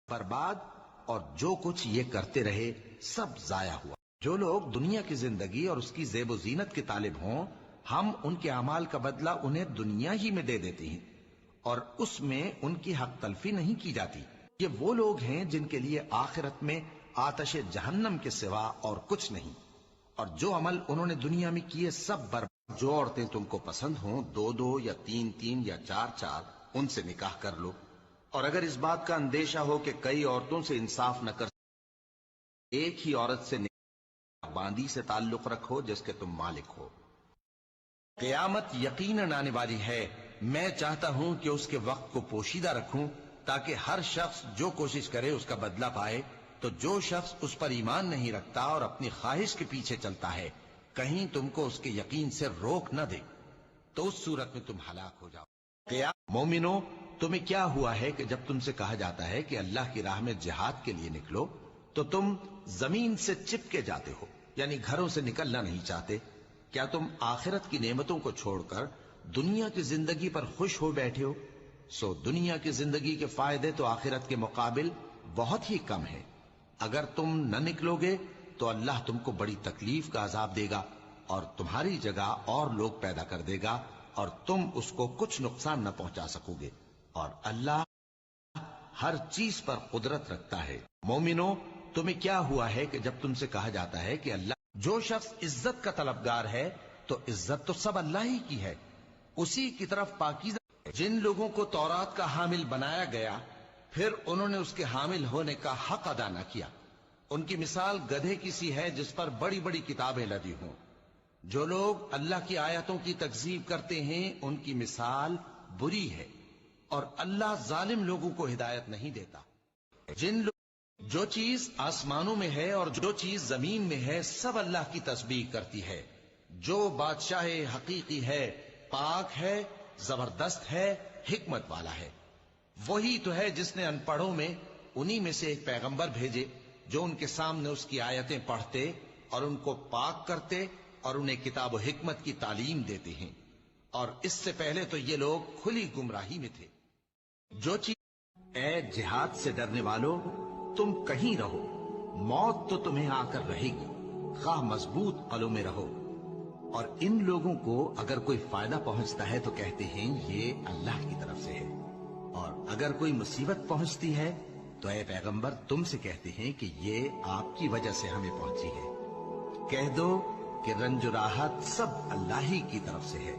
برباد اور جو کچھ یہ کرتے رہے سب ضائع ہوا۔ جو لوگ دنیا کی زندگی اور اس کی زیب و زینت کے طالب ہوں، ہم ان کے اعمال کا بدلہ انہیں دنیا ہی میں دے دیتے ہیں اور اس میں ان کی حق تلفی نہیں کی جاتی۔ یہ وہ لوگ ہیں جن کے لیے آخرت میں آتش جہنم کے سوا اور کچھ نہیں، اور جو عمل انہوں نے دنیا میں کیے سب برباد۔ جو عورتیں تم کو پسند ہوں، 2 یا 3 یا 4 ان سے نکاح کر لو، اور اگر اس بات کا اندیشہ ہو کہ کئی عورتوں سے انصاف نہ کر ایک ہی عورت سے نکاح باندی سے تعلق رکھو جس کے تم مالک ہو۔ قیامت یقیناً آنے والی ہے، میں چاہتا ہوں کہ اس کے وقت کو پوشیدہ رکھوں تاکہ ہر شخص جو کوشش کرے اس کا بدلہ پائے۔ تو جو شخص اس پر ایمان نہیں رکھتا اور اپنی خواہش کے پیچھے چلتا ہے، کہیں تم کو اس کے یقین سے روک نہ دے، تو اس صورت میں تم ہلاک ہو جاؤ۔ مومنو، تمہیں کیا ہوا ہے کہ جب تم سے کہا جاتا ہے کہ اللہ کی راہ میں جہاد کے لیے نکلو تو تم زمین سے چپکے جاتے ہو، یعنی گھروں سے نکلنا نہیں چاہتے؟ کیا تم آخرت کی نعمتوں کو چھوڑ کر دنیا کی زندگی پر خوش ہو بیٹھے ہو؟ سو دنیا کی زندگی کے فائدے تو آخرت کے مقابل بہت ہی کم ہیں۔ اگر تم نہ نکلو گے تو اللہ تم کو بڑی تکلیف کا عذاب دے گا اور تمہاری جگہ اور لوگ پیدا کر دے گا اور تم اس کو کچھ نقصان نہ پہنچا سکو گے، اور اللہ ہر چیز پر قدرت رکھتا ہے۔ مومنو، تمہیں کیا ہوا ہے کہ جب تم سے کہا جاتا ہے کہ اللہ جو شخص عزت کا طلبگار ہے تو عزت تو سب اللہ ہی کی ہے، اسی کی طرف پاکیزہ۔ جن لوگوں کو تورات کا حامل بنایا گیا پھر انہوں نے اس کے حامل ہونے کا حق ادا نہ کیا، ان کی مثال گدھے کی سی ہے جس پر بڑی بڑی کتابیں لدی ہوں۔ جو لوگ اللہ کی آیتوں کی تکذیب کرتے ہیں ان کی مثال بری ہے، اور اللہ ظالم لوگوں کو ہدایت نہیں دیتا۔ جو چیز آسمانوں میں ہے اور جو چیز زمین میں ہے سب اللہ کی تسبیح کرتی ہے۔ جو بادشاہ حقیقی ہے، پاک ہے، زبردست ہے، حکمت والا ہے۔ وہی تو ہے جس نے ان پڑھوں میں انہی میں سے ایک پیغمبر بھیجے جو ان کے سامنے اس کی آیتیں پڑھتے اور ان کو پاک کرتے اور انہیں کتاب و حکمت کی تعلیم دیتے ہیں، اور اس سے پہلے تو یہ لوگ کھلی گمراہی میں تھے۔ جو چیز اے جہاد سے ڈرنے والو، تم کہیں رہو، موت تو تمہیں آ کر رہے گی، خواہ مضبوط قلعوں میں رہو۔ اور ان لوگوں کو اگر کوئی فائدہ پہنچتا ہے تو کہتے ہیں یہ اللہ کی طرف سے ہے، اور اگر کوئی مصیبت پہنچتی ہے تو اے پیغمبر تم سے کہتے ہیں کہ یہ آپ کی وجہ سے ہمیں پہنچی ہے۔ کہہ دو کہ رنج و راحت سب اللہ ہی کی طرف سے ہے۔